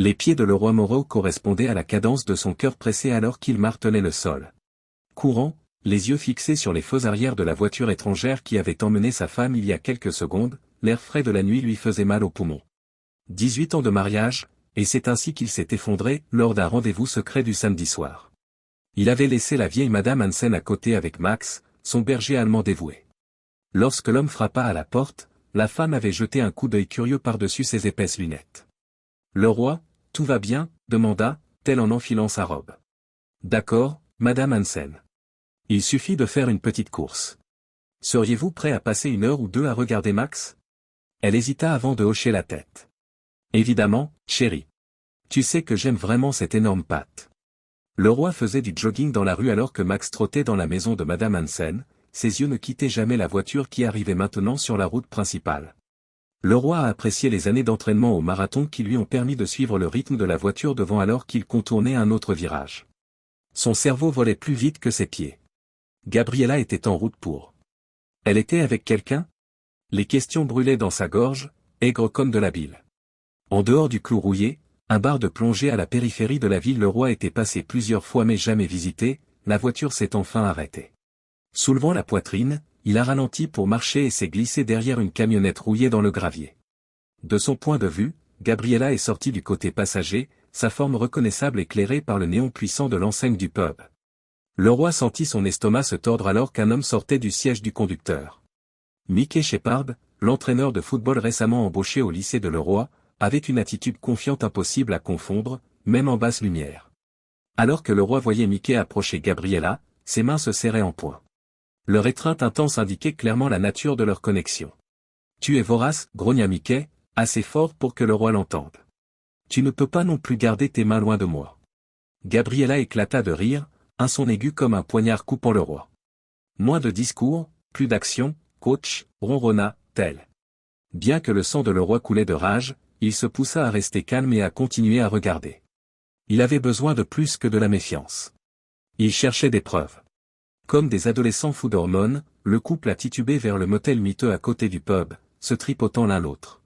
Les pieds de le roi Moreau correspondaient à la cadence de son cœur pressé alors qu'il martelait le sol. Courant, les yeux fixés sur les feux arrière de la voiture étrangère qui avait emmené sa femme il y a quelques secondes, l'air frais de la nuit lui faisait mal aux poumons. 18 ans de mariage, et c'est ainsi qu'il s'est effondré lors d'un rendez-vous secret du samedi soir. Il avait laissé la vieille Madame Hansen à côté avec Max, son berger allemand dévoué. Lorsque l'homme frappa à la porte, la femme avait jeté un coup d'œil curieux par-dessus ses épaisses lunettes. Le roi, tout va bien, demanda-t-elle en enfilant sa robe. D'accord, Madame Hansen. Il suffit de faire une petite course. Seriez-vous prêt à passer 1 heure ou 2 à regarder Max? Elle hésita avant de hocher la tête. Évidemment, chérie. Tu sais que j'aime vraiment cette énorme patte. Le roi faisait du jogging dans la rue alors que Max trottait dans la maison de Madame Hansen, ses yeux ne quittaient jamais la voiture qui arrivait maintenant sur la route principale. Le roi a apprécié les années d'entraînement au marathon qui lui ont permis de suivre le rythme de la voiture devant alors qu'il contournait un autre virage. Son cerveau volait plus vite que ses pieds. Gabriella était en route pour. Elle était avec quelqu'un? Les questions brûlaient dans sa gorge, aigres comme de la bile. En dehors du Clou Rouillé, un bar de plongée à la périphérie de la ville, le roi était passé plusieurs fois mais jamais visité, la voiture s'est enfin arrêtée. Soulevant la poitrine, il a ralenti pour marcher et s'est glissé derrière une camionnette rouillée dans le gravier. De son point de vue, Gabriella est sortie du côté passager, sa forme reconnaissable éclairée par le néon puissant de l'enseigne du pub. Le roi sentit son estomac se tordre alors qu'un homme sortait du siège du conducteur. Mickey Shepard, l'entraîneur de football récemment embauché au lycée de Leroy, avait une attitude confiante impossible à confondre, même en basse lumière. Alors que le roi voyait Mickey approcher Gabriella, ses mains se serraient en poing. Leur étreinte intense indiquait clairement la nature de leur connexion. « Tu es vorace, grogna Mickey, assez fort pour que le roi l'entende. Tu ne peux pas non plus garder tes mains loin de moi. » Gabriella éclata de rire, un son aigu comme un poignard coupant le roi. « Moins de discours, plus d'action, coach, ronronna-t-elle. » Bien que le sang de le roi coulait de rage, il se poussa à rester calme et à continuer à regarder. Il avait besoin de plus que de la méfiance. Il cherchait des preuves. Comme des adolescents fous d'hormones, le couple a titubé vers le motel miteux à côté du pub, se tripotant l'un l'autre.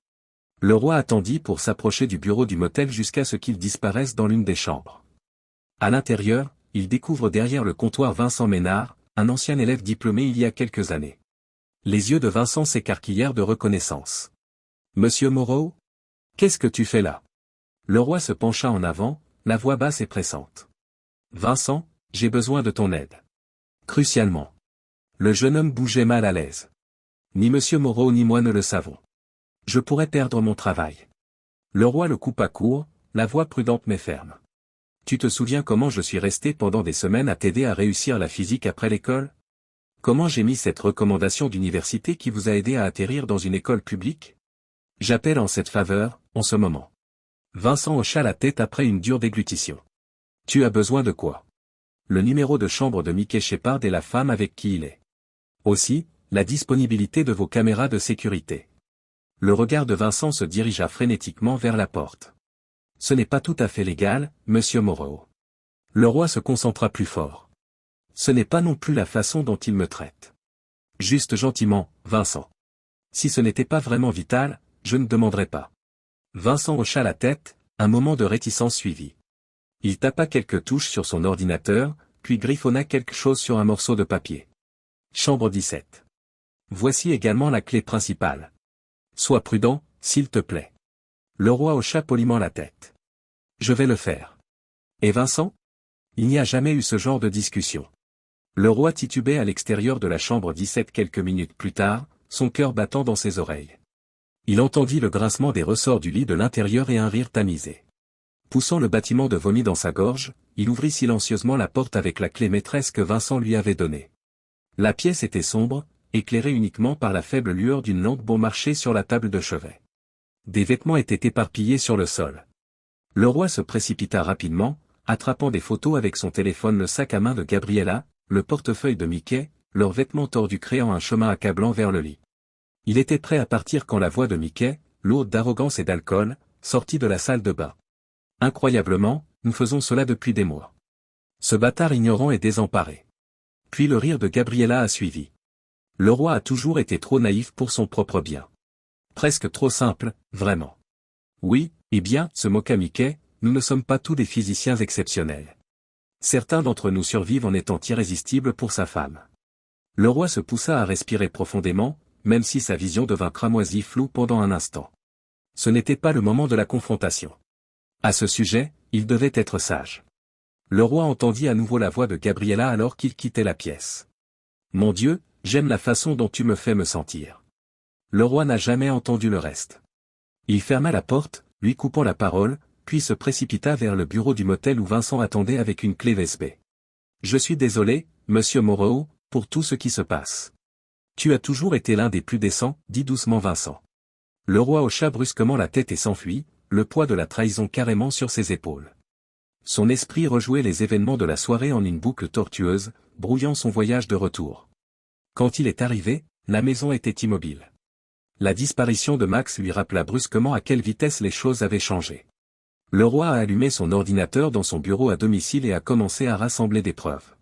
Le roi attendit pour s'approcher du bureau du motel jusqu'à ce qu'il disparaisse dans l'une des chambres. À l'intérieur, il découvre derrière le comptoir Vincent Ménard, un ancien élève diplômé il y a quelques années. Les yeux de Vincent s'écarquillèrent de reconnaissance. « Monsieur Moreau? Qu'est-ce que tu fais là ?» Le roi se pencha en avant, la voix basse et pressante. « Vincent, j'ai besoin de ton aide. » Crucialement. Le jeune homme bougeait mal à l'aise. « Ni Monsieur Moreau ni moi ne le savons. Je pourrais perdre mon travail. » Le roi le coupa court, la voix prudente mais ferme. « Tu te souviens comment je suis resté pendant des semaines à t'aider à réussir la physique après l'école? Comment j'ai mis cette recommandation d'université qui vous a aidé à atterrir dans une école publique? J'appelle en cette faveur, en ce moment. » Vincent hocha la tête après une dure déglutition. « Tu as besoin de quoi? » Le numéro de chambre de Mickey Shepard et la femme avec qui il est. Aussi, la disponibilité de vos caméras de sécurité. Le regard de Vincent se dirigea frénétiquement vers la porte. Ce n'est pas tout à fait légal, Monsieur Moreau. Le roi se concentra plus fort. Ce n'est pas non plus la façon dont il me traite. Juste gentiment, Vincent. Si ce n'était pas vraiment vital, je ne demanderais pas. Vincent hocha la tête, un moment de réticence suivit. Il tapa quelques touches sur son ordinateur, puis griffonna quelque chose sur un morceau de papier. Chambre 17. Voici également la clé principale. Sois prudent, s'il te plaît. Le roi hocha poliment la tête. Je vais le faire. Et Vincent? Il n'y a jamais eu ce genre de discussion. Le roi titubait à l'extérieur de la chambre 17 quelques minutes plus tard, son cœur battant dans ses oreilles. Il entendit le grincement des ressorts du lit de l'intérieur et un rire tamisé. Poussant le bâtiment de vomi dans sa gorge, il ouvrit silencieusement la porte avec la clé maîtresse que Vincent lui avait donnée. La pièce était sombre, éclairée uniquement par la faible lueur d'une lampe bon marché sur la table de chevet. Des vêtements étaient éparpillés sur le sol. Le roi se précipita rapidement, attrapant des photos avec son téléphone, le sac à main de Gabriella, le portefeuille de Mickey, leurs vêtements tordus créant un chemin accablant vers le lit. Il était prêt à partir quand la voix de Mickey, lourde d'arrogance et d'alcool, sortit de la salle de bain. Incroyablement, nous faisons cela depuis des mois. Ce bâtard ignorant et désemparé. Puis le rire de Gabriella a suivi. Le roi a toujours été trop naïf pour son propre bien. Presque trop simple, vraiment. Oui, eh bien, se moqua Mickey, nous ne sommes pas tous des physiciens exceptionnels. Certains d'entre nous survivent en étant irrésistibles pour sa femme. Le roi se poussa à respirer profondément, même si sa vision devint cramoisie floue pendant un instant. Ce n'était pas le moment de la confrontation. À ce sujet, il devait être sage. Le roi entendit à nouveau la voix de Gabriella alors qu'il quittait la pièce. « Mon Dieu, j'aime la façon dont tu me fais me sentir. » Le roi n'a jamais entendu le reste. Il ferma la porte, lui coupant la parole, puis se précipita vers le bureau du motel où Vincent attendait avec une clé USB. « Je suis désolé, monsieur Moreau, pour tout ce qui se passe. Tu as toujours été l'un des plus décents, dit doucement Vincent. » Le roi hocha brusquement la tête et s'enfuit, le poids de la trahison carrément sur ses épaules. Son esprit rejouait les événements de la soirée en une boucle tortueuse, brouillant son voyage de retour. Quand il est arrivé, la maison était immobile. La disparition de Max lui rappela brusquement à quelle vitesse les choses avaient changé. Le roi a allumé son ordinateur dans son bureau à domicile et a commencé à rassembler des preuves.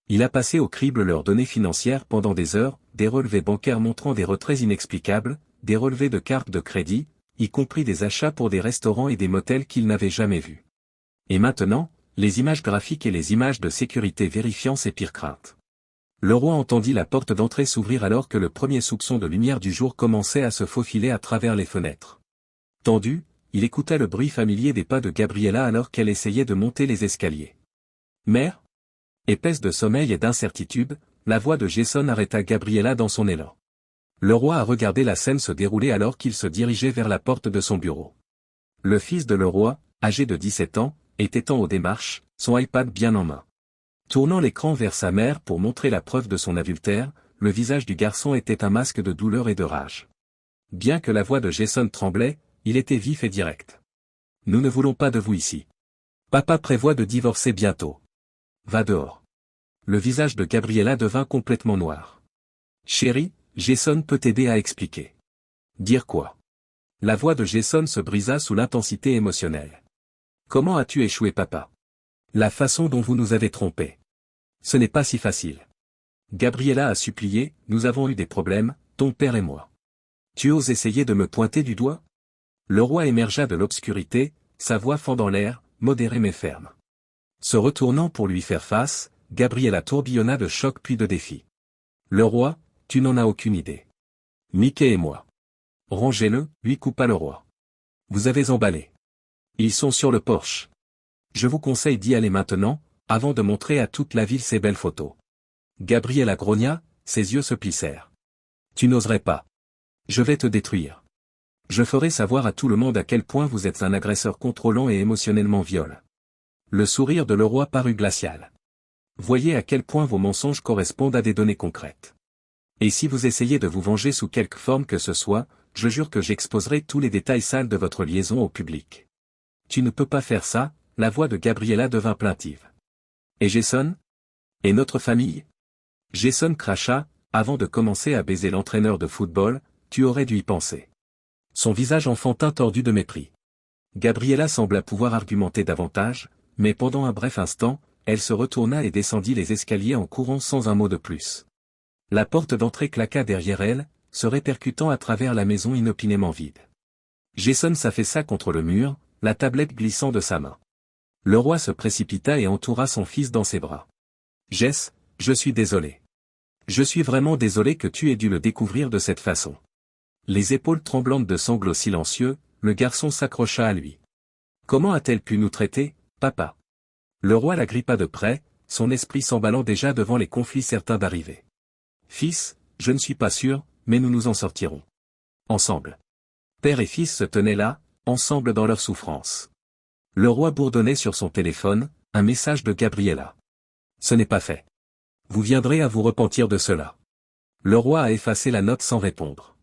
Il a passé au crible leurs données financières pendant des heures, des relevés bancaires montrant des retraits inexplicables, des relevés de cartes de crédit, y compris des achats pour des restaurants et des motels qu'il n'avait jamais vus. Et maintenant, les images graphiques et les images de sécurité vérifiant ses pires craintes. Le roi entendit la porte d'entrée s'ouvrir alors que le premier soupçon de lumière du jour commençait à se faufiler à travers les fenêtres. Tendu, il écoutait le bruit familier des pas de Gabriella alors qu'elle essayait de monter les escaliers. « Mère ?» Épaisse de sommeil et d'incertitude, la voix de Jason arrêta Gabriella dans son élan. Le roi a regardé la scène se dérouler alors qu'il se dirigeait vers la porte de son bureau. Le fils de le roi, âgé de 17 ans, était en démarche, son iPad bien en main. Tournant l'écran vers sa mère pour montrer la preuve de son adultère, le visage du garçon était un masque de douleur et de rage. Bien que la voix de Jason tremblait, il était vif et direct. « Nous ne voulons pas de vous ici. Papa prévoit de divorcer bientôt. Va dehors. » Le visage de Gabriella devint complètement noir. « Chérie, Jason peut t'aider à expliquer. » Dire quoi? La voix de Jason se brisa sous l'intensité émotionnelle. « Comment as-tu échoué, papa? La façon dont vous nous avez trompés. Ce n'est pas si facile. » Gabriella a supplié, « Nous avons eu des problèmes, ton père et moi. Tu oses essayer de me pointer du doigt? » Le roi émergea de l'obscurité, sa voix fendant l'air, modérée mais ferme. Se retournant pour lui faire face, Gabriella tourbillonna de choc puis de défi. « Le roi, tu n'en as aucune idée. Mickey et moi. » « Rangez-le, lui coupa le roi. « Vous avez emballé. Ils sont sur le porche. Je vous conseille d'y aller maintenant, avant de montrer à toute la ville ces belles photos. » Gabriella grogna, ses yeux se plissèrent. « Tu n'oserais pas. Je vais te détruire. Je ferai savoir à tout le monde à quel point vous êtes un agresseur contrôlant et émotionnellement viol. » Le sourire de le roi parut glacial. « Voyez à quel point vos mensonges correspondent à des données concrètes. Et si vous essayez de vous venger sous quelque forme que ce soit, je jure que j'exposerai tous les détails sales de votre liaison au public. » Tu ne peux pas faire ça, la voix de Gabriella devint plaintive. « Et Jason? Et notre famille? » Jason cracha, avant de commencer à baiser l'entraîneur de football, tu aurais dû y penser. Son visage enfantin tordu de mépris. Gabriella sembla pouvoir argumenter davantage, mais pendant un bref instant, elle se retourna et descendit les escaliers en courant sans un mot de plus. La porte d'entrée claqua derrière elle, se répercutant à travers la maison inopinément vide. Jason s'affaissa contre le mur, la tablette glissant de sa main. Le roi se précipita et entoura son fils dans ses bras. « Jess, je suis désolé. Je suis vraiment désolé que tu aies dû le découvrir de cette façon. » Les épaules tremblantes de sanglots silencieux, le garçon s'accrocha à lui. « Comment a-t-elle pu nous traiter, papa ?» Le roi l'agrippa de près, son esprit s'emballant déjà devant les conflits certains d'arriver. « Fils, je ne suis pas sûr, mais nous nous en sortirons. Ensemble. » Père et fils se tenaient là, ensemble dans leur souffrance. Le roi bourdonnait sur son téléphone, un message de Gabriella. « Ce n'est pas fait. Vous viendrez à vous repentir de cela. » Le roi a effacé la note sans répondre.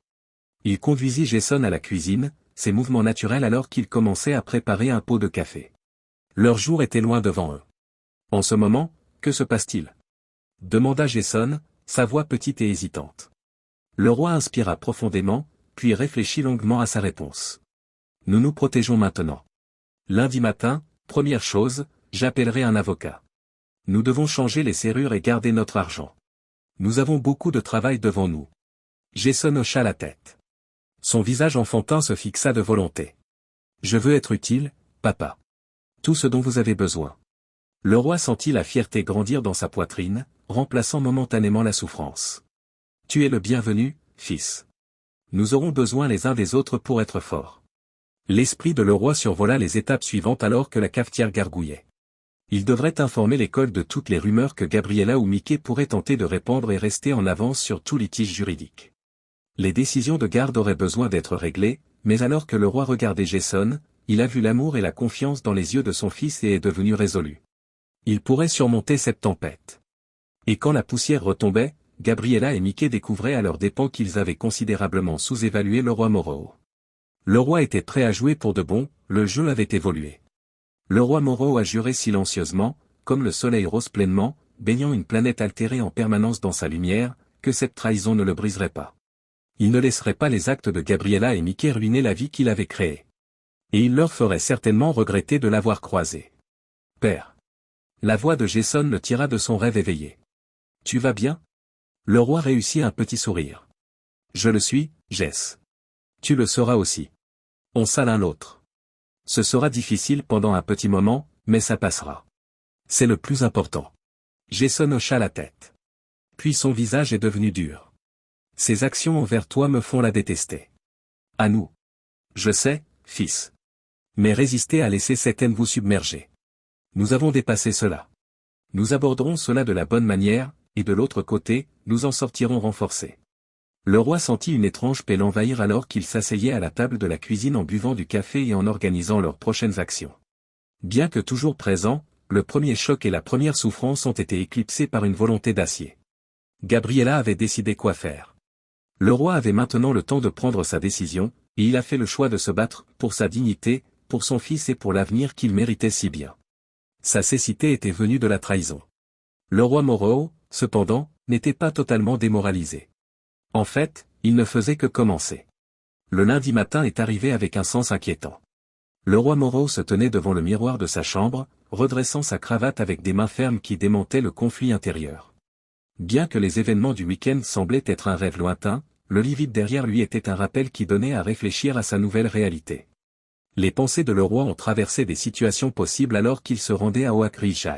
Il conduisit Jason à la cuisine, ses mouvements naturels alors qu'il commençait à préparer un pot de café. Leur jour était loin devant eux. « En ce moment, que se passe-t-il » demanda Jason, sa voix petite et hésitante. Le roi inspira profondément, puis réfléchit longuement à sa réponse. « Nous nous protégeons maintenant. Lundi matin, première chose, j'appellerai un avocat. Nous devons changer les serrures et garder notre argent. Nous avons beaucoup de travail devant nous. » Jason hocha la tête. Son visage enfantin se fixa de volonté. « Je veux être utile, papa. Tout ce dont vous avez besoin. Le roi sentit la fierté grandir dans sa poitrine, remplaçant momentanément la souffrance. Tu es le bienvenu, fils. Nous aurons besoin les uns des autres pour être forts. L'esprit de le roi survola les étapes suivantes alors que la cafetière gargouillait. Il devrait informer l'école de toutes les rumeurs que Gabriella ou Mickey pourraient tenter de répandre et rester en avance sur tout litige juridique. Les décisions de garde auraient besoin d'être réglées, mais alors que le roi regardait Jason, il a vu l'amour et la confiance dans les yeux de son fils et est devenu résolu. Il pourrait surmonter cette tempête. Et quand la poussière retombait, Gabriella et Mickey découvraient à leurs dépens qu'ils avaient considérablement sous-évalué le roi Morrow. Le roi était prêt à jouer pour de bon, le jeu avait évolué. Le roi Morrow a juré silencieusement, comme le soleil rose pleinement, baignant une planète altérée en permanence dans sa lumière, que cette trahison ne le briserait pas. Il ne laisserait pas les actes de Gabriella et Mickey ruiner la vie qu'il avait créée. Et il leur ferait certainement regretter de l'avoir croisé. Père. La voix de Jason le tira de son rêve éveillé. Tu vas bien? Le roi réussit un petit sourire. Je le suis, Jess. Tu le seras aussi. On s'a l'un l'autre. Ce sera difficile pendant un petit moment, mais ça passera. C'est le plus important. Jason hocha la tête. Puis son visage est devenu dur. Ses actions envers toi me font la détester. À nous. Je sais, fils. Mais résistez à laisser cette haine vous submerger. Nous avons dépassé cela. Nous aborderons cela de la bonne manière, et de l'autre côté, nous en sortirons renforcés. Le roi sentit une étrange paix l'envahir alors qu'ils s'asseyaient à la table de la cuisine en buvant du café et en organisant leurs prochaines actions. Bien que toujours présents, le premier choc et la première souffrance ont été éclipsés par une volonté d'acier. Gabriella avait décidé quoi faire. Le roi avait maintenant le temps de prendre sa décision, et il a fait le choix de se battre, pour sa dignité, pour son fils et pour l'avenir qu'il méritait si bien. Sa cécité était venue de la trahison. Le roi Morrow, cependant, n'était pas totalement démoralisé. En fait, il ne faisait que commencer. Le lundi matin est arrivé avec un sens inquiétant. Le roi Morrow se tenait devant le miroir de sa chambre, redressant sa cravate avec des mains fermes qui démentaient le conflit intérieur. Bien que les événements du week-end semblaient être un rêve lointain, le lit vide derrière lui était un rappel qui donnait à réfléchir à sa nouvelle réalité. Les pensées de le roi ont traversé des situations possibles alors qu'il se rendait à Oakridge.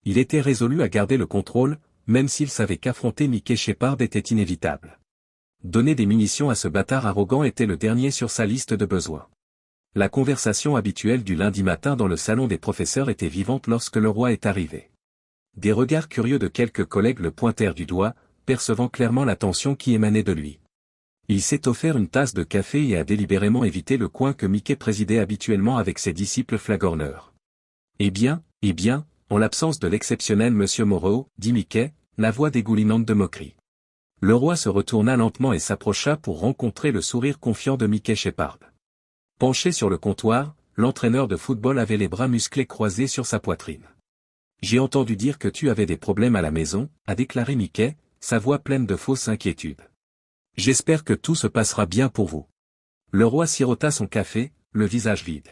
Il était résolu à garder le contrôle, même s'il savait qu'affronter Mickey Shepard était inévitable. Donner des munitions à ce bâtard arrogant était le dernier sur sa liste de besoins. La conversation habituelle du lundi matin dans le salon des professeurs était vivante lorsque le roi est arrivé. Des regards curieux de quelques collègues le pointèrent du doigt, percevant clairement la tension qui émanait de lui. Il s'est offert une tasse de café et a délibérément évité le coin que Mickey présidait habituellement avec ses disciples flagorneurs. Eh bien, en l'absence de l'exceptionnel Monsieur Morrow, dit Mickey, la voix dégoulinante de moquerie. Le roi se retourna lentement et s'approcha pour rencontrer le sourire confiant de Mickey Shepard. Penché sur le comptoir, l'entraîneur de football avait les bras musclés croisés sur sa poitrine. J'ai entendu dire que tu avais des problèmes à la maison, a déclaré Mickey, sa voix pleine de fausse inquiétude. J'espère que tout se passera bien pour vous. Le roi sirota son café, le visage vide.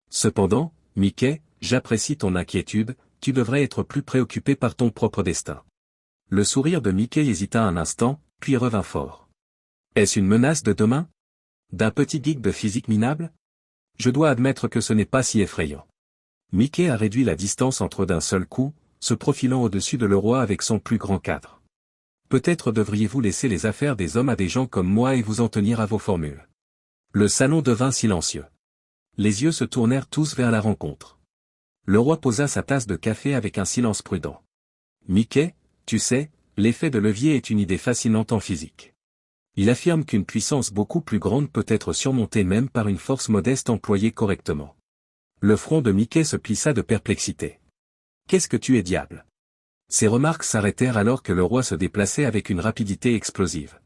Cependant, Mickey, j'apprécie ton inquiétude, tu devrais être plus préoccupé par ton propre destin. Le sourire de Mickey hésita un instant, puis revint fort. Est-ce une menace de demain? D'un petit geek de physique minable? Je dois admettre que ce n'est pas si effrayant. Mickey a réduit la distance entre eux d'un seul coup, se profilant au-dessus de le roi avec son plus grand cadre. Peut-être devriez-vous laisser les affaires des hommes à des gens comme moi et vous en tenir à vos formules. Le salon devint silencieux. Les yeux se tournèrent tous vers la rencontre. Le roi posa sa tasse de café avec un silence prudent. Mickey, tu sais, l'effet de levier est une idée fascinante en physique. Il affirme qu'une puissance beaucoup plus grande peut être surmontée même par une force modeste employée correctement. Le front de Mickey se plissa de perplexité. Qu'est-ce que tu es, diable? Ces remarques s'arrêtèrent alors que le roi se déplaçait avec une rapidité explosive.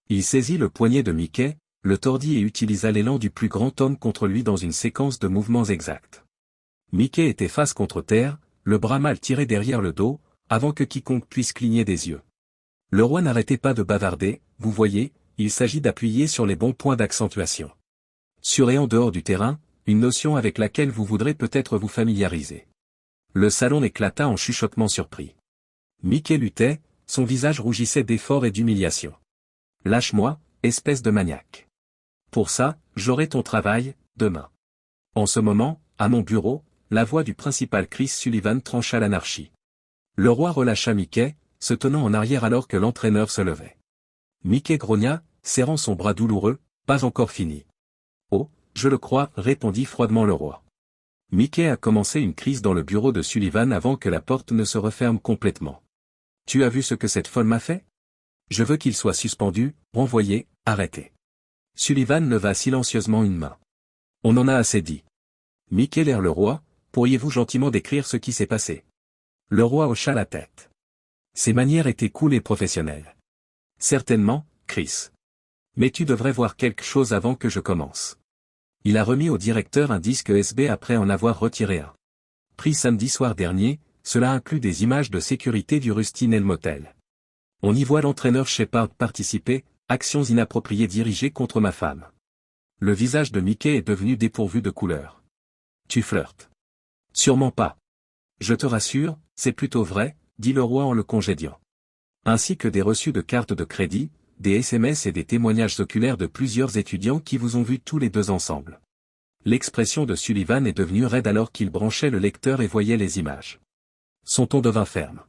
Il saisit le poignet de Mickey, le tordit et utilisa l'élan du plus grand homme contre lui dans une séquence de mouvements exacts. Mickey était face contre terre, le bras mal tiré derrière le dos, avant que quiconque puisse cligner des yeux. Le roi n'arrêtait pas de bavarder, vous voyez, il s'agit d'appuyer sur les bons points d'accentuation. Sur et en dehors du terrain, une notion avec laquelle vous voudrez peut-être vous familiariser. Le salon éclata en chuchotements surpris. Mickey luttait, son visage rougissait d'effort et d'humiliation. Lâche-moi, espèce de maniaque. Pour ça, j'aurai ton travail, demain. En ce moment, à mon bureau, la voix du principal Chris Sullivan trancha l'anarchie. Le roi relâcha Mickey, se tenant en arrière alors que l'entraîneur se levait. Mickey grogna, serrant son bras douloureux, pas encore fini. Oh, je le crois, répondit froidement le roi. Mickey a commencé une crise dans le bureau de Sullivan avant que la porte ne se referme complètement. Tu as vu ce que cette folle m'a fait? Je veux qu'il soit suspendu, renvoyé, arrêté. Sullivan leva silencieusement une main. On en a assez dit. Mickey l'air le roi, pourriez-vous gentiment décrire ce qui s'est passé? Le roi hocha la tête. Ses manières étaient cool et professionnelles. Certainement, Chris. Mais tu devrais voir quelque chose avant que je commence. Il a remis au directeur un disque USB après en avoir retiré un. Pris samedi soir dernier, cela inclut des images de sécurité du Rusty Nail Motel. On y voit l'entraîneur Shepard participer, actions inappropriées dirigées contre ma femme. Le visage de Mickey est devenu dépourvu de couleur. Tu flirtes. Sûrement pas. Je te rassure, c'est plutôt vrai, dit le roi en le congédiant. Ainsi que des reçus de cartes de crédit, des SMS et des témoignages oculaires de plusieurs étudiants qui vous ont vus tous les deux ensemble. L'expression de Sullivan est devenue raide alors qu'il branchait le lecteur et voyait les images. Son ton devint ferme.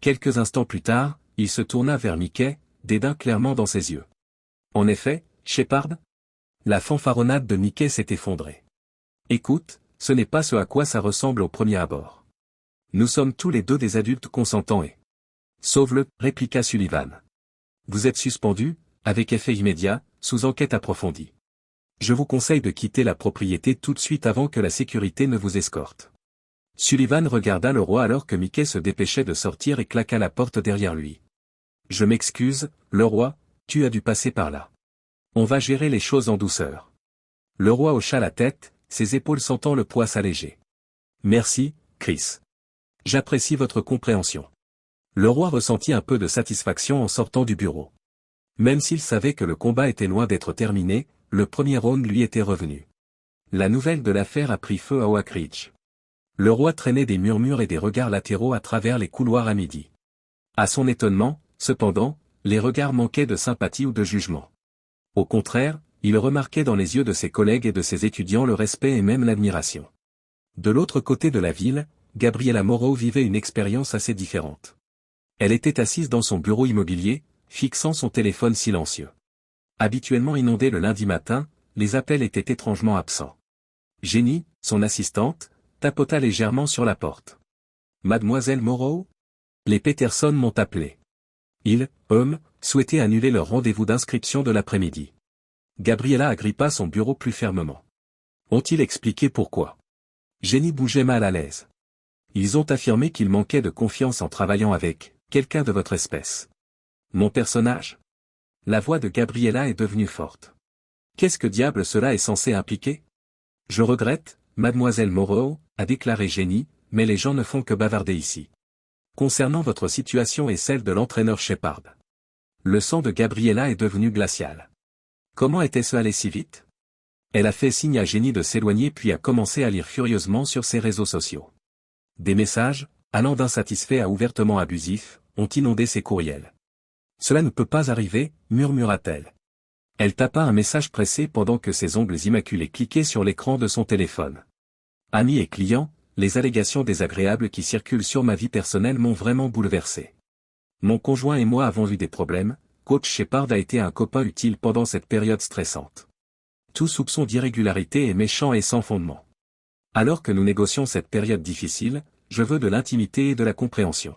Quelques instants plus tard, il se tourna vers Mickey, dédain clairement dans ses yeux. En effet, Shepard? La fanfaronnade de Mickey s'est effondrée. Écoute, ce n'est pas ce à quoi ça ressemble au premier abord. Nous sommes tous les deux des adultes consentants et... Sauve-le, répliqua Sullivan. Vous êtes suspendu, avec effet immédiat, sous enquête approfondie. Je vous conseille de quitter la propriété tout de suite avant que la sécurité ne vous escorte. Sullivan regarda le roi alors que Mickey se dépêchait de sortir et claqua la porte derrière lui. Je m'excuse, le roi, tu as dû passer par là. On va gérer les choses en douceur. Le roi hocha la tête, ses épaules sentant le poids s'alléger. Merci, Chris. J'apprécie votre compréhension. Le roi ressentit un peu de satisfaction en sortant du bureau. Même s'il savait que le combat était loin d'être terminé, le premier round lui était revenu. La nouvelle de l'affaire a pris feu à Oak Ridge. Le roi traînait des murmures et des regards latéraux à travers les couloirs à midi. À son étonnement, cependant, les regards manquaient de sympathie ou de jugement. Au contraire, il remarquait dans les yeux de ses collègues et de ses étudiants le respect et même l'admiration. De l'autre côté de la ville, Gabriela Moreau vivait une expérience assez différente. Elle était assise dans son bureau immobilier, fixant son téléphone silencieux. Habituellement inondé le lundi matin, les appels étaient étrangement absents. Jenny, son assistante, tapota légèrement sur la porte. Mademoiselle Moreau? Les Peterson m'ont appelé. Ils, souhaitaient annuler leur rendez-vous d'inscription de l'après-midi. Gabriela agrippa son bureau plus fermement. Ont-ils expliqué pourquoi? Jenny bougeait mal à l'aise. Ils ont affirmé qu'il manquait de confiance en travaillant avec quelqu'un de votre espèce. Mon personnage? La voix de Gabriela est devenue forte. Qu'est-ce que diable cela est censé impliquer? Je regrette, mademoiselle Moreau, a déclaré Jenny, mais les gens ne font que bavarder ici. Concernant votre situation et celle de l'entraîneur Shepard. Le sang de Gabriela est devenu glacial. Comment était-ce allé si vite? Elle a fait signe à Jenny de s'éloigner puis a commencé à lire furieusement sur ses réseaux sociaux. Des messages, allant d'insatisfaits à ouvertement abusifs, ont inondé ses courriels. Cela ne peut pas arriver, murmura-t-elle. Elle tapa un message pressé pendant que ses ongles immaculés cliquaient sur l'écran de son téléphone. Amis et clients, les allégations désagréables qui circulent sur ma vie personnelle m'ont vraiment bouleversé. Mon conjoint et moi avons eu des problèmes, coach Shepard a été un copain utile pendant cette période stressante. Tout soupçon d'irrégularité est méchant et sans fondement. Alors que nous négocions cette période difficile, je veux de l'intimité et de la compréhension.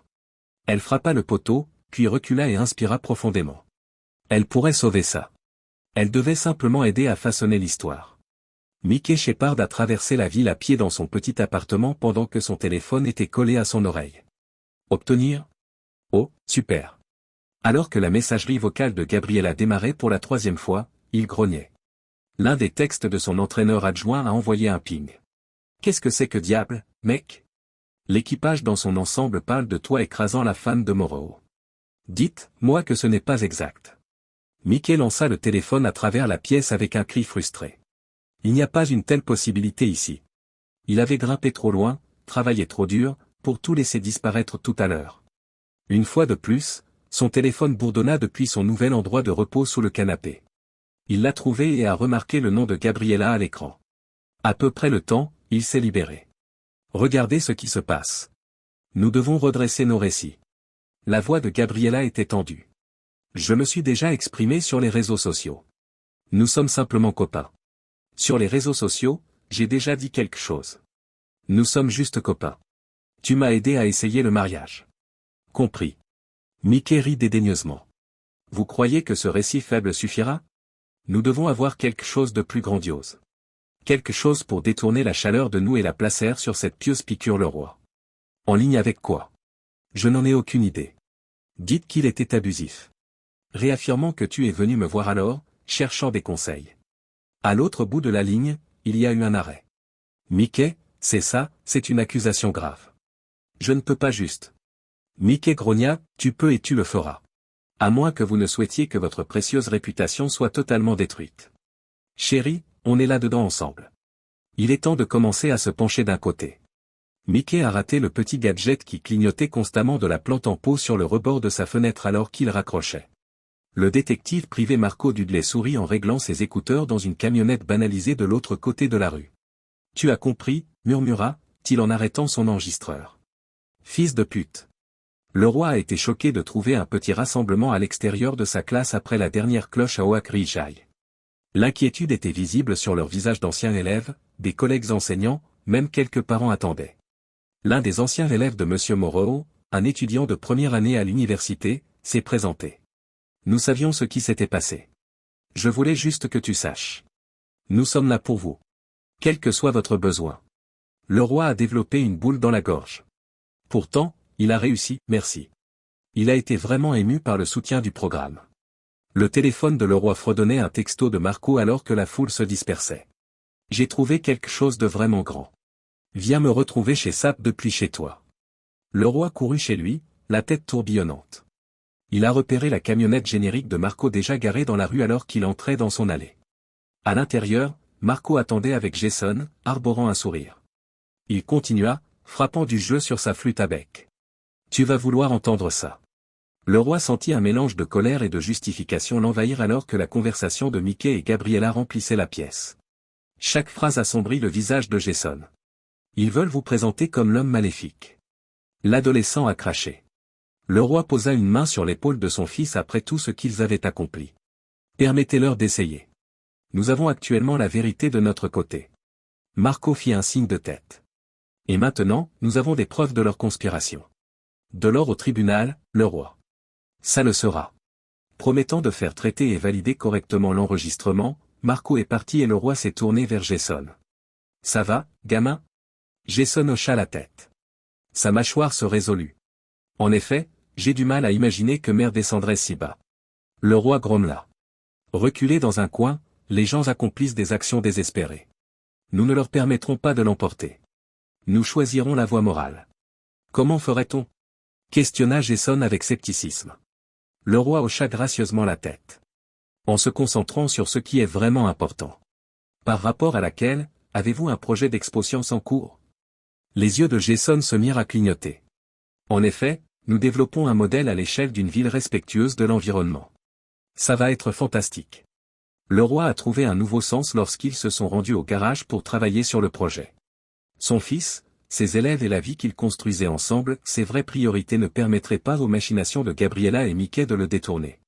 Elle frappa le poteau, puis recula et inspira profondément. Elle pourrait sauver ça. Elle devait simplement aider à façonner l'histoire. Mickey Shepard a traversé la ville à pied dans son petit appartement pendant que son téléphone était collé à son oreille. Obtenir? Oh, super. Alors que la messagerie vocale de Gabriela démarrait pour la 3e fois, il grognait. L'un des textes de son entraîneur adjoint a envoyé un ping. Qu'est-ce que c'est que diable, mec? L'équipage dans son ensemble parle de toi écrasant la femme de Moreau. Dites-moi que ce n'est pas exact. Mickey lança le téléphone à travers la pièce avec un cri frustré. Il n'y a pas une telle possibilité ici. Il avait grimpé trop loin, travaillé trop dur, pour tout laisser disparaître tout à l'heure. Une fois de plus, son téléphone bourdonna depuis son nouvel endroit de repos sous le canapé. Il l'a trouvé et a remarqué le nom de Gabriela à l'écran. À peu près le temps, il s'est libéré. Regardez ce qui se passe. Nous devons redresser nos récits. La voix de Gabriella était tendue. Je me suis déjà exprimé sur les réseaux sociaux. Nous sommes simplement copains. Sur les réseaux sociaux, j'ai déjà dit quelque chose. Nous sommes juste copains. Tu m'as aidé à essayer le mariage. Compris. Mickey rit dédaigneusement. Vous croyez que ce récit faible suffira? Nous devons avoir quelque chose de plus grandiose. Quelque chose pour détourner la chaleur de nous et la placer sur cette pieuse piqûre le roi. En ligne avec quoi? Je n'en ai aucune idée. Dites qu'il était abusif. Réaffirmant que tu es venu me voir alors, cherchant des conseils. À l'autre bout de la ligne, il y a eu un arrêt. Mickey, c'est ça, c'est une accusation grave. Je ne peux pas juste. Mickey grogna, tu peux et tu le feras. À moins que vous ne souhaitiez que votre précieuse réputation soit totalement détruite. Chérie, on est là-dedans ensemble. Il est temps de commencer à se pencher d'un côté. Mickey a raté le petit gadget qui clignotait constamment de la plante en pot sur le rebord de sa fenêtre alors qu'il raccrochait. Le détective privé Marco Dudley sourit en réglant ses écouteurs dans une camionnette banalisée de l'autre côté de la rue. Tu as compris, murmura-t-il en arrêtant son enregistreur. Fils de pute. Le roi a été choqué de trouver un petit rassemblement à l'extérieur de sa classe après la dernière cloche à Oak Ridge High. L'inquiétude était visible sur leurs visages d'anciens élèves, des collègues enseignants, même quelques parents attendaient. L'un des anciens élèves de M. Moreau, un étudiant de première année à l'université, s'est présenté. Nous savions ce qui s'était passé. Je voulais juste que tu saches. Nous sommes là pour vous. Quel que soit votre besoin. Le roi a développé une boule dans la gorge. Pourtant, il a réussi, merci. Il a été vraiment ému par le soutien du programme. Le téléphone de le roi fredonnait un texto de Marco alors que la foule se dispersait. J'ai trouvé quelque chose de vraiment grand. Viens me retrouver chez Sap depuis chez toi. Le roi courut chez lui, la tête tourbillonnante. Il a repéré la camionnette générique de Marco déjà garée dans la rue alors qu'il entrait dans son allée. À l'intérieur, Marco attendait avec Jason, arborant un sourire. Il continua, frappant du jeu sur sa flûte à bec. Tu vas vouloir entendre ça. Le roi sentit un mélange de colère et de justification l'envahir alors que la conversation de Mickey et Gabriella remplissait la pièce. Chaque phrase assombrit le visage de Jason. Ils veulent vous présenter comme l'homme maléfique. L'adolescent a craché. Le roi posa une main sur l'épaule de son fils après tout ce qu'ils avaient accompli. Permettez-leur d'essayer. Nous avons actuellement la vérité de notre côté. Marco fit un signe de tête. Et maintenant, nous avons des preuves de leur conspiration. De l'or au tribunal, le roi. Ça le sera. Promettant de faire traiter et valider correctement l'enregistrement, Marco est parti et le roi s'est tourné vers Jason. Ça va, gamin? Jason hocha la tête. Sa mâchoire se résolut. En effet, j'ai du mal à imaginer que mère descendrait si bas. Le roi grommela. Reculés dans un coin, les gens accomplissent des actions désespérées. Nous ne leur permettrons pas de l'emporter. Nous choisirons la voie morale. Comment ferait-on? Questionna Jason avec scepticisme. Le roi hocha gracieusement la tête. En se concentrant sur ce qui est vraiment important. Par rapport à laquelle, avez-vous un projet d'expo-science en cours? Les yeux de Jason se mirent à clignoter. En effet, nous développons un modèle à l'échelle d'une ville respectueuse de l'environnement. Ça va être fantastique. Le roi a trouvé un nouveau sens lorsqu'ils se sont rendus au garage pour travailler sur le projet. Son fils, ses élèves et la vie qu'ils construisaient ensemble, ses vraies priorités ne permettraient pas aux machinations de Gabriella et Mickey de le détourner.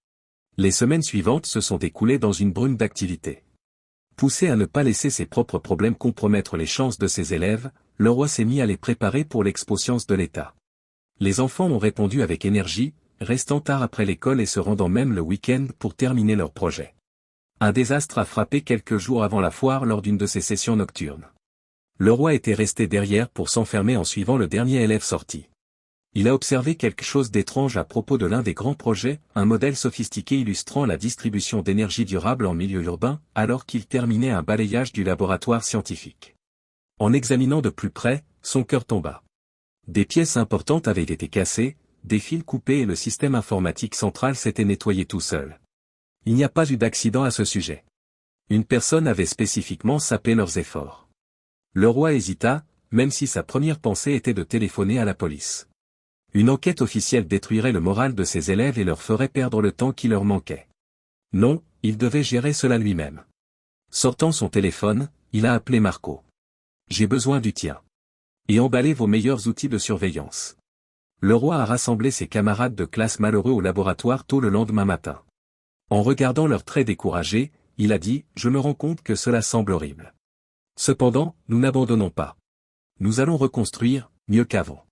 Les semaines suivantes se sont écoulées dans une brume d'activité. Poussé à ne pas laisser ses propres problèmes compromettre les chances de ses élèves, le roi s'est mis à les préparer pour l'expo-science de l'État. Les enfants ont répondu avec énergie, restant tard après l'école et se rendant même le week-end pour terminer leur projet. Un désastre a frappé quelques jours avant la foire lors d'une de ses sessions nocturnes. Le roi était resté derrière pour s'enfermer en suivant le dernier élève sorti. Il a observé quelque chose d'étrange à propos de l'un des grands projets, un modèle sophistiqué illustrant la distribution d'énergie durable en milieu urbain, alors qu'il terminait un balayage du laboratoire scientifique. En examinant de plus près, son cœur tomba. Des pièces importantes avaient été cassées, des fils coupés et le système informatique central s'était nettoyé tout seul. Il n'y a pas eu d'accident à ce sujet. Une personne avait spécifiquement sapé leurs efforts. Le roi hésita, même si sa première pensée était de téléphoner à la police. Une enquête officielle détruirait le moral de ses élèves et leur ferait perdre le temps qui leur manquait. Non, il devait gérer cela lui-même. Sortant son téléphone, il a appelé Marco. J'ai besoin du tien. Et emballez vos meilleurs outils de surveillance. Le roi a rassemblé ses camarades de classe malheureux au laboratoire tôt le lendemain matin. En regardant leurs traits découragés, il a dit « Je me rends compte que cela semble horrible. Cependant, nous n'abandonnons pas. Nous allons reconstruire, mieux qu'avant.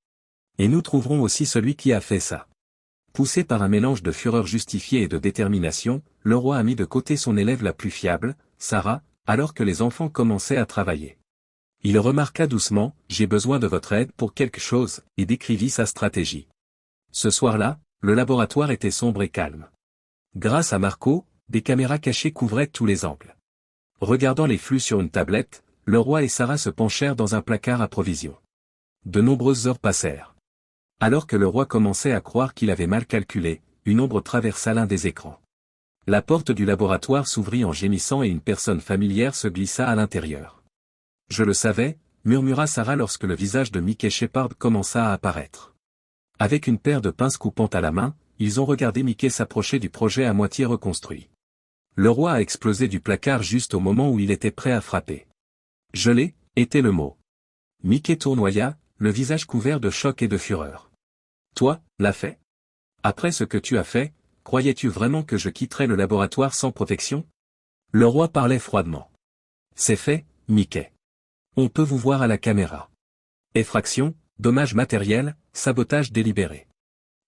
Et nous trouverons aussi celui qui a fait ça. » Poussé par un mélange de fureur justifiée et de détermination, le roi a mis de côté son élève la plus fiable, Sarah, alors que les enfants commençaient à travailler. Il remarqua doucement « J'ai besoin de votre aide pour quelque chose » et décrivit sa stratégie. Ce soir-là, le laboratoire était sombre et calme. Grâce à Marco, des caméras cachées couvraient tous les angles. Regardant les flux sur une tablette, le roi et Sarah se penchèrent dans un placard à provisions. De nombreuses heures passèrent. Alors que le roi commençait à croire qu'il avait mal calculé, une ombre traversa l'un des écrans. La porte du laboratoire s'ouvrit en gémissant et une personne familière se glissa à l'intérieur. « Je le savais », murmura Sarah lorsque le visage de Mickey Shepard commença à apparaître. Avec une paire de pinces coupantes à la main, ils ont regardé Mickey s'approcher du projet à moitié reconstruit. Le roi a explosé du placard juste au moment où il était prêt à frapper. « Gelé » était le mot. Mickey tournoya, le visage couvert de choc et de fureur. « Toi, l'as fait ? Après ce que tu as fait, croyais-tu vraiment que je quitterais le laboratoire sans protection ?» Le roi parlait froidement. « C'est fait, Mickey. On peut vous voir à la caméra. Effraction, dommages matériels, sabotage délibéré.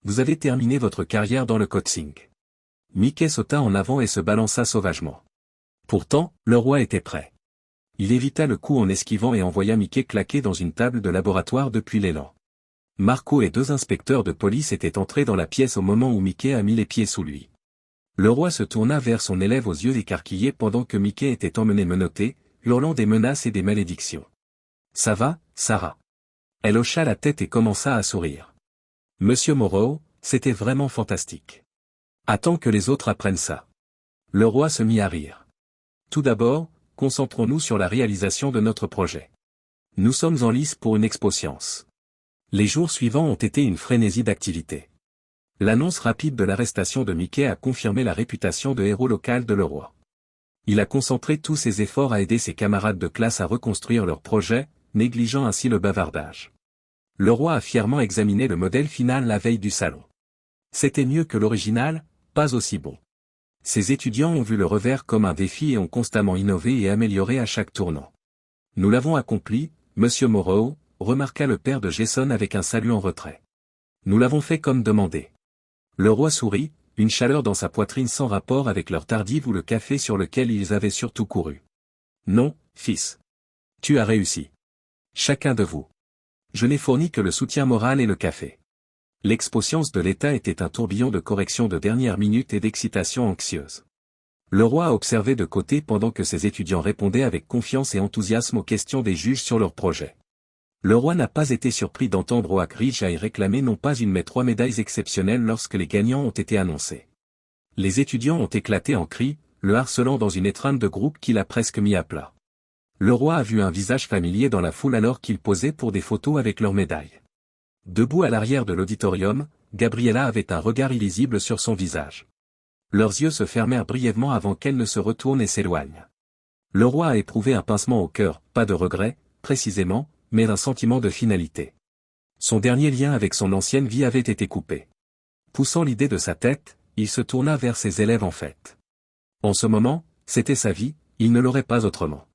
Vous avez terminé votre carrière dans le coaching. » Mickey sauta en avant et se balança sauvagement. Pourtant, le roi était prêt. Il évita le coup en esquivant et envoya Mickey claquer dans une table de laboratoire depuis l'élan. Marco et 2 inspecteurs de police étaient entrés dans la pièce au moment où Mickey a mis les pieds sous lui. Le roi se tourna vers son élève aux yeux écarquillés pendant que Mickey était emmené menotté, hurlant des menaces et des malédictions. « Ça va, Sarah ?» Elle hocha la tête et commença à sourire. « Monsieur Moreau, c'était vraiment fantastique. Attends que les autres apprennent ça. » Le roi se mit à rire. « Tout d'abord, concentrons-nous sur la réalisation de notre projet. Nous sommes en lice pour une expo science. » Les jours suivants ont été une frénésie d'activité. L'annonce rapide de l'arrestation de Mickey a confirmé la réputation de héros local de le roi. Il a concentré tous ses efforts à aider ses camarades de classe à reconstruire leur projet, négligeant ainsi le bavardage. Le roi a fièrement examiné le modèle final la veille du salon. C'était mieux que l'original, pas aussi bon. Ses étudiants ont vu le revers comme un défi et ont constamment innové et amélioré à chaque tournant. « Nous l'avons accompli, Monsieur Moreau », remarqua le père de Jason avec un salut en retrait. « Nous l'avons fait comme demandé. » Le roi sourit, une chaleur dans sa poitrine sans rapport avec l'heure tardive ou le café sur lequel ils avaient surtout couru. « Non, fils. Tu as réussi. Chacun de vous. Je n'ai fourni que le soutien moral et le café. » L'expo science de l'État était un tourbillon de corrections de dernière minute et d'excitation anxieuse. Le roi a observé de côté pendant que ses étudiants répondaient avec confiance et enthousiasme aux questions des juges sur leur projet. Le roi n'a pas été surpris d'entendre Oak Ridge réclamer non pas une mais 3 médailles exceptionnelles lorsque les gagnants ont été annoncés. Les étudiants ont éclaté en cris, le harcelant dans une étreinte de groupe qui l'a presque mis à plat. Le roi a vu un visage familier dans la foule alors qu'ils posaient pour des photos avec leurs médailles. Debout à l'arrière de l'auditorium, Gabriella avait un regard illisible sur son visage. Leurs yeux se fermèrent brièvement avant qu'elle ne se retourne et s'éloigne. Le roi a éprouvé un pincement au cœur, pas de regret, précisément, mais un sentiment de finalité. Son dernier lien avec son ancienne vie avait été coupé. Poussant l'idée de sa tête, il se tourna vers ses élèves en fait. En ce moment, c'était sa vie, il ne l'aurait pas autrement.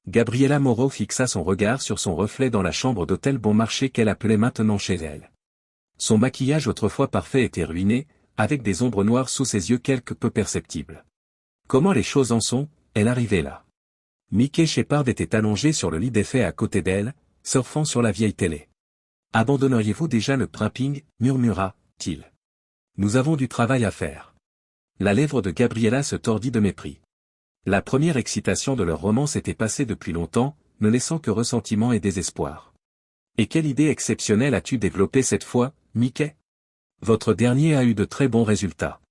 Gabriella Moreau fixa son regard sur son reflet dans la chambre d'hôtel bon marché qu'elle appelait maintenant chez elle. Son maquillage autrefois parfait était ruiné, avec des ombres noires sous ses yeux quelque peu perceptibles. Comment les choses en sont, elle arrivait là. Mickey Shepard était allongé sur le lit défait à côté d'elle, surfant sur la vieille télé. « Abandonneriez-vous déjà le primping ?» murmura-t-il. « Nous avons du travail à faire. » La lèvre de Gabriella se tordit de mépris. La première excitation de leur roman s'était passée depuis longtemps, ne laissant que ressentiment et désespoir. « Et quelle idée exceptionnelle as-tu développée cette fois, Mickey ? Votre dernier a eu de très bons résultats. »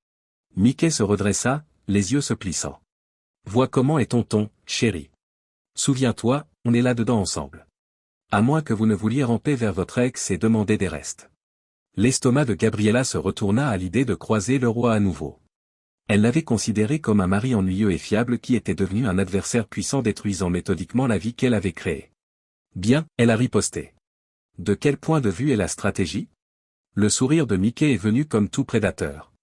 Mickey se redressa, les yeux se plissant. « Vois comment est tonton, chéri. Souviens-toi, on est là-dedans ensemble. À moins que vous ne vouliez ramper vers votre ex et demander des restes. » L'estomac de Gabriella se retourna à l'idée de croiser le roi à nouveau. Elle l'avait considéré comme un mari ennuyeux et fiable qui était devenu un adversaire puissant détruisant méthodiquement la vie qu'elle avait créée. Bien, elle a riposté. De quel point de vue est la stratégie? Le sourire de Mickey est venu comme tout prédateur.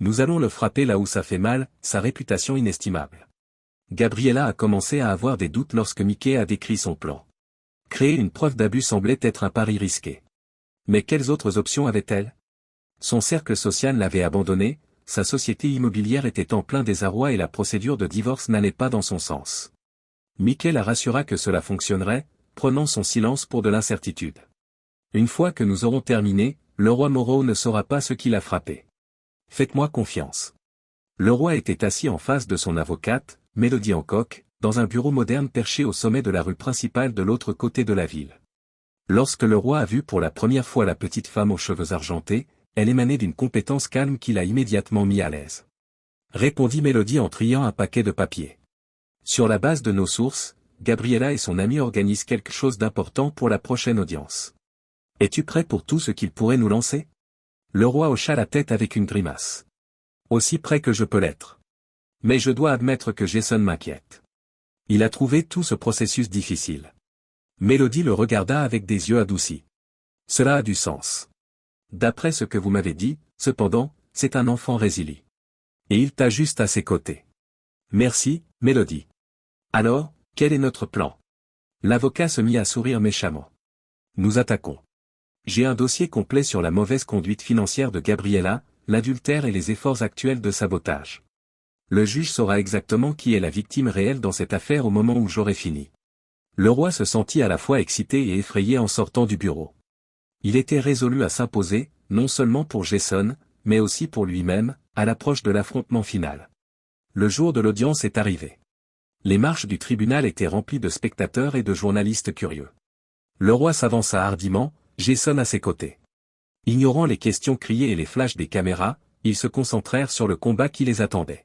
Nous allons le frapper là où ça fait mal, sa réputation inestimable. Gabriella a commencé à avoir des doutes lorsque Mickey a décrit son plan. Créer une preuve d'abus semblait être un pari risqué. Mais quelles autres options avait-elle? Son cercle social l'avait abandonné, sa société immobilière était en plein désarroi et la procédure de divorce n'allait pas dans son sens. Mickey la rassura que cela fonctionnerait, prenant son silence pour de l'incertitude. Une fois que nous aurons terminé, le roi Moreau ne saura pas ce qui l'a frappé. Faites-moi confiance. Le roi était assis en face de son avocate, Mélodie Hancock, dans un bureau moderne perché au sommet de la rue principale de l'autre côté de la ville. Lorsque le roi a vu pour la première fois la petite femme aux cheveux argentés, elle émanait d'une compétence calme qui l'a immédiatement mis à l'aise. Répondit Mélodie en triant un paquet de papiers. Sur la base de nos sources, Gabriella et son ami organisent quelque chose d'important pour la prochaine audience. Es-tu prêt pour tout ce qu'il pourrait nous lancer? Le roi hocha la tête avec une grimace. Aussi près que je peux l'être. Mais je dois admettre que Jason m'inquiète. Il a trouvé tout ce processus difficile. Mélodie le regarda avec des yeux adoucis. Cela a du sens. D'après ce que vous m'avez dit, cependant, c'est un enfant résilient. Et il t'a juste à ses côtés. Merci, Mélodie. Alors, quel est notre plan? L'avocat se mit à sourire méchamment. Nous attaquons. J'ai un dossier complet sur la mauvaise conduite financière de Gabriella, l'adultère et les efforts actuels de sabotage. Le juge saura exactement qui est la victime réelle dans cette affaire au moment où j'aurai fini. Le roi se sentit à la fois excité et effrayé en sortant du bureau. Il était résolu à s'imposer, non seulement pour Jason, mais aussi pour lui-même, à l'approche de l'affrontement final. Le jour de l'audience est arrivé. Les marches du tribunal étaient remplies de spectateurs et de journalistes curieux. Le roi s'avança hardiment, Jason à ses côtés. Ignorant les questions criées et les flashs des caméras, ils se concentrèrent sur le combat qui les attendait.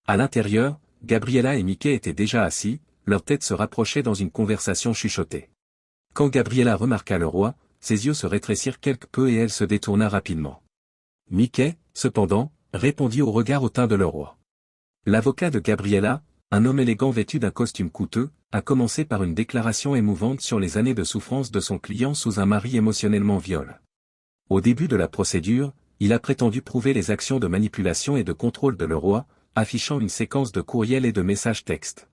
À l'intérieur, Gabriella et Mickey étaient déjà assis, leurs têtes se rapprochaient dans une conversation chuchotée. Quand Gabriella remarqua le roi, ses yeux se rétrécirent quelque peu et elle se détourna rapidement. Mickey, cependant, répondit au regard hautain de le roi. L'avocat de Gabriella, un homme élégant vêtu d'un costume coûteux, a commencé par une déclaration émouvante sur les années de souffrance de son client sous un mari émotionnellement viol. Au début de la procédure, il a prétendu prouver les actions de manipulation et de contrôle de le roi, affichant une séquence de courriels et de messages textes.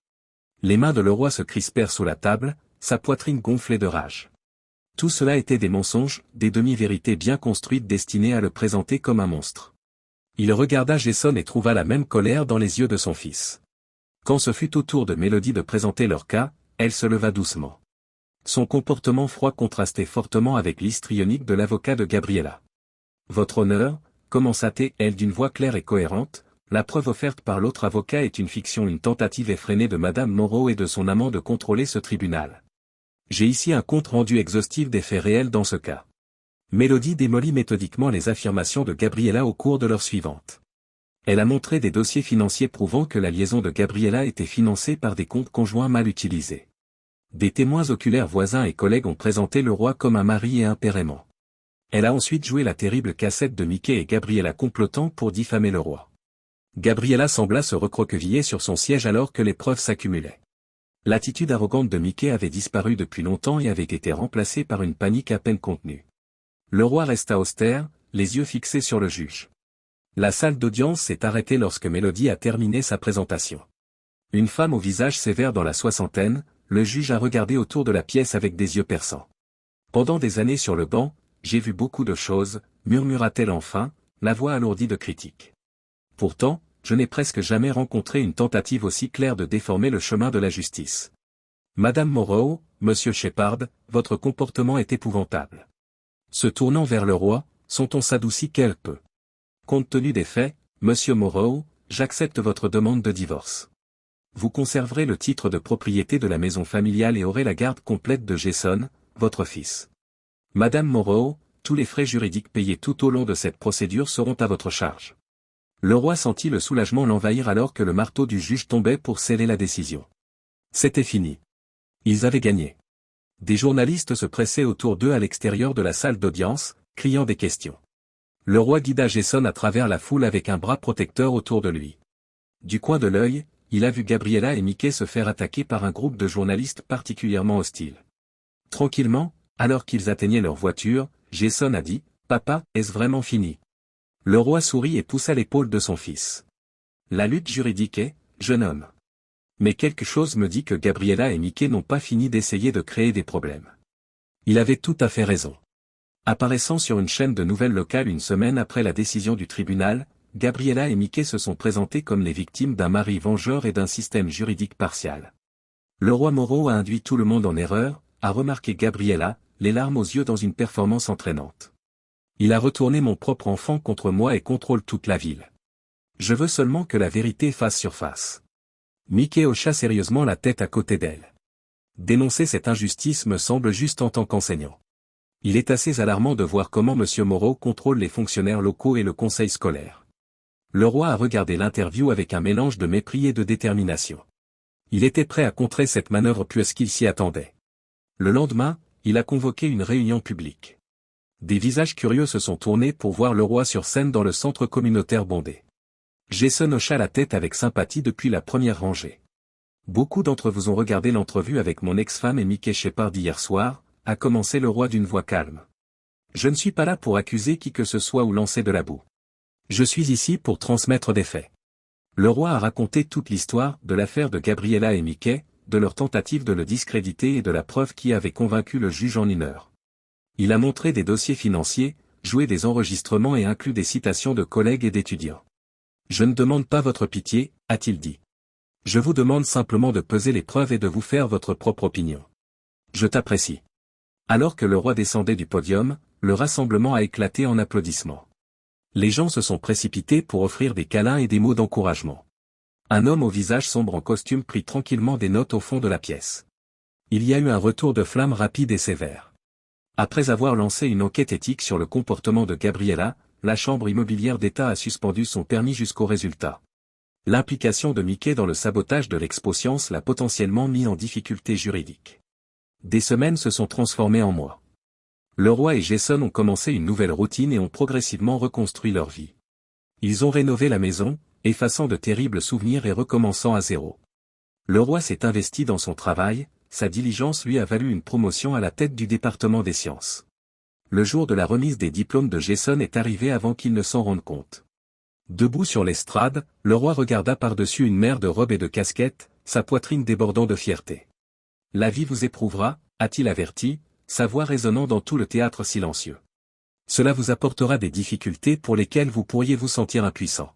Les mains de le roi se crispèrent sous la table, sa poitrine gonflait de rage. Tout cela était des mensonges, des demi-vérités bien construites destinées à le présenter comme un monstre. Il regarda Jason et trouva la même colère dans les yeux de son fils. Quand ce fut au tour de Mélodie de présenter leur cas, elle se leva doucement. Son comportement froid contrastait fortement avec l'histrionique de l'avocat de Gabriella. Votre honneur, commença-t-elle d'une voix claire et cohérente, la preuve offerte par l'autre avocat est une fiction, une tentative effrénée de Madame Moreau et de son amant de contrôler ce tribunal. J'ai ici un compte rendu exhaustif des faits réels dans ce cas. Mélodie démolit méthodiquement les affirmations de Gabriella au cours de l'heure suivante. Elle a montré des dossiers financiers prouvant que la liaison de Gabriella était financée par des comptes conjoints mal utilisés. Des témoins oculaires voisins et collègues ont présenté le roi comme un mari et un père aimant. Elle a ensuite joué la terrible cassette de Mickey et Gabriella complotant pour diffamer le roi. Gabriella sembla se recroqueviller sur son siège alors que les preuves s'accumulaient. L'attitude arrogante de Mickey avait disparu depuis longtemps et avait été remplacée par une panique à peine contenue. Le roi resta austère, les yeux fixés sur le juge. La salle d'audience s'est arrêtée lorsque Mélodie a terminé sa présentation. Une femme au visage sévère dans la soixantaine, le juge a regardé autour de la pièce avec des yeux perçants. Pendant des années sur le banc, j'ai vu beaucoup de choses, murmura-t-elle enfin, la voix alourdie de critique. Pourtant, je n'ai presque jamais rencontré une tentative aussi claire de déformer le chemin de la justice. Madame Moreau, Monsieur Shepard, votre comportement est épouvantable. Se tournant vers le roi, son ton s'adoucit quelque peu. Compte tenu des faits, Monsieur Moreau, j'accepte votre demande de divorce. Vous conserverez le titre de propriété de la maison familiale et aurez la garde complète de Jason, votre fils. Madame Moreau, tous les frais juridiques payés tout au long de cette procédure seront à votre charge. Le roi sentit le soulagement l'envahir alors que le marteau du juge tombait pour sceller la décision. C'était fini. Ils avaient gagné. Des journalistes se pressaient autour d'eux à l'extérieur de la salle d'audience, criant des questions. Le roi guida Jason à travers la foule avec un bras protecteur autour de lui. Du coin de l'œil, il a vu Gabriella et Mickey se faire attaquer par un groupe de journalistes particulièrement hostiles. Tranquillement, Alors qu'ils atteignaient leur voiture, Jason a dit, « Papa, est-ce vraiment fini ?» Le roi sourit et poussa l'épaule de son fils. « La lutte juridique est, jeune homme. Mais quelque chose me dit que Gabriella et Mickey n'ont pas fini d'essayer de créer des problèmes. » Il avait tout à fait raison. Apparaissant sur une chaîne de nouvelles locales une semaine après la décision du tribunal, Gabriella et Mickey se sont présentés comme les victimes d'un mari vengeur et d'un système juridique partial. Le roi Moreau a induit tout le monde en erreur, a remarqué Gabriella, les larmes aux yeux dans une performance entraînante. Il a retourné mon propre enfant contre moi et contrôle toute la ville. Je veux seulement que la vérité fasse surface. Mickey hocha sérieusement la tête à côté d'elle. Dénoncer cette injustice me semble juste en tant qu'enseignant. Il est assez alarmant de voir comment M. Moreau contrôle les fonctionnaires locaux et le conseil scolaire. Le roi a regardé l'interview avec un mélange de mépris et de détermination. Il était prêt à contrer cette manœuvre puisqu'il s'y attendait. Le lendemain, il a convoqué une réunion publique. Des visages curieux se sont tournés pour voir le roi sur scène dans le centre communautaire bondé. Jason hocha la tête avec sympathie depuis la première rangée. Beaucoup d'entre vous ont regardé l'entrevue avec mon ex-femme et Mickey Shepard hier soir, a commencé le roi d'une voix calme. Je ne suis pas là pour accuser qui que ce soit ou lancer de la boue. Je suis ici pour transmettre des faits. Le roi a raconté toute l'histoire de l'affaire de Gabriella et Mickey, de leur tentative de le discréditer et de la preuve qui avait convaincu le juge en une heure. Il a montré des dossiers financiers, joué des enregistrements et inclus des citations de collègues et d'étudiants. Je ne demande pas votre pitié, a-t-il dit. Je vous demande simplement de peser les preuves et de vous faire votre propre opinion. Je t'apprécie. Alors que le roi descendait du podium, le rassemblement a éclaté en applaudissements. Les gens se sont précipités pour offrir des câlins et des mots d'encouragement. Un homme au visage sombre en costume prit tranquillement des notes au fond de la pièce. Il y a eu un retour de flamme rapide et sévère. Après avoir lancé une enquête éthique sur le comportement de Gabriella, la Chambre immobilière d'État a suspendu son permis jusqu'au résultat. L'implication de Mickey dans le sabotage de l'Expo Science l'a potentiellement mis en difficulté juridique. Des semaines se sont transformées en mois. Le roi et Jason ont commencé une nouvelle routine et ont progressivement reconstruit leur vie. Ils ont rénové la maison, effaçant de terribles souvenirs et recommençant à zéro. Le roi s'est investi dans son travail, sa diligence lui a valu une promotion à la tête du département des sciences. Le jour de la remise des diplômes de Jason est arrivé avant qu'il ne s'en rende compte. Debout sur l'estrade, le roi regarda par-dessus une mer de robes et de casquettes, sa poitrine débordant de fierté. « La vie vous éprouvera », a-t-il averti, sa voix résonnant dans tout le théâtre silencieux. Cela vous apportera des difficultés pour lesquelles vous pourriez vous sentir impuissant.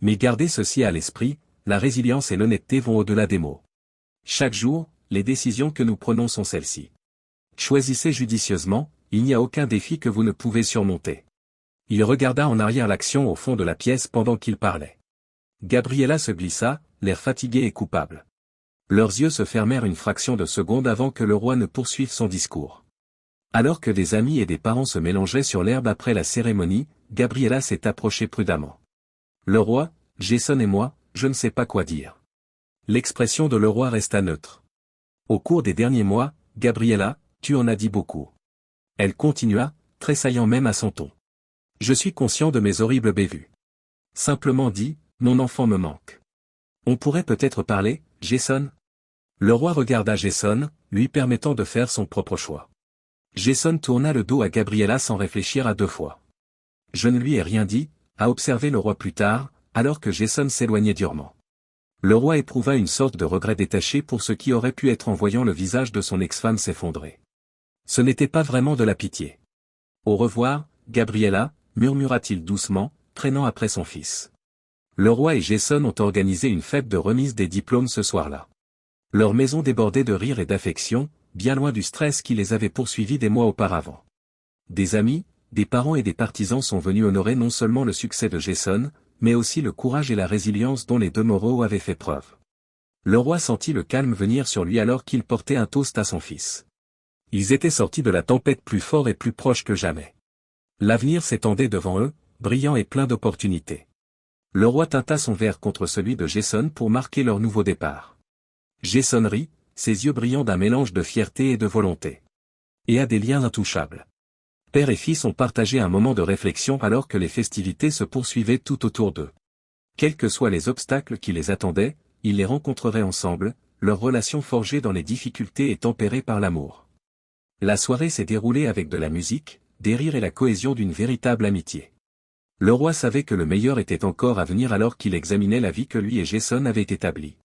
Mais gardez ceci à l'esprit, la résilience et l'honnêteté vont au-delà des mots. Chaque jour, les décisions que nous prenons sont celles-ci. Choisissez judicieusement, il n'y a aucun défi que vous ne pouvez surmonter. Il regarda en arrière l'action au fond de la pièce pendant qu'il parlait. Gabriella se glissa, l'air fatigué et coupable. Leurs yeux se fermèrent une fraction de seconde avant que le roi ne poursuive son discours. Alors que des amis et des parents se mélangeaient sur l'herbe après la cérémonie, Gabriella s'est approchée prudemment. Le roi, Jason et moi, je ne sais pas quoi dire. L'expression de le roi resta neutre. Au cours des derniers mois, Gabriella, tu en as dit beaucoup. Elle continua, tressaillant même à son ton. Je suis conscient de mes horribles bévues. Simplement dit, mon enfant me manque. On pourrait peut-être parler, Jason? Le roi regarda Jason, lui permettant de faire son propre choix. Jason tourna le dos à Gabriella sans réfléchir à deux fois. Je ne lui ai rien dit, a observé le roi plus tard, alors que Jason s'éloignait durement. Le roi éprouva une sorte de regret détaché pour ce qui aurait pu être en voyant le visage de son ex-femme s'effondrer. Ce n'était pas vraiment de la pitié. Au revoir, Gabriella, murmura-t-il doucement, traînant après son fils. Le roi et Jason ont organisé une fête de remise des diplômes ce soir-là. Leur maison débordait de rire et d'affection, bien loin du stress qui les avait poursuivis des mois auparavant. Des amis, des parents et des partisans sont venus honorer non seulement le succès de Jason, mais aussi le courage et la résilience dont les deux Moreau avaient fait preuve. Le roi sentit le calme venir sur lui alors qu'il portait un toast à son fils. Ils étaient sortis de la tempête plus forts et plus proches que jamais. L'avenir s'étendait devant eux, brillant et plein d'opportunités. Le roi tinta son verre contre celui de Jason pour marquer leur nouveau départ. Jason rit, ses yeux brillants d'un mélange de fierté et de volonté. Et a des liens intouchables. Père et fils ont partagé un moment de réflexion alors que les festivités se poursuivaient tout autour d'eux. Quels que soient les obstacles qui les attendaient, ils les rencontreraient ensemble, leur relation forgée dans les difficultés et tempérée par l'amour. La soirée s'est déroulée avec de la musique, des rires et la cohésion d'une véritable amitié. Le roi savait que le meilleur était encore à venir alors qu'il examinait la vie que lui et Jason avaient établie.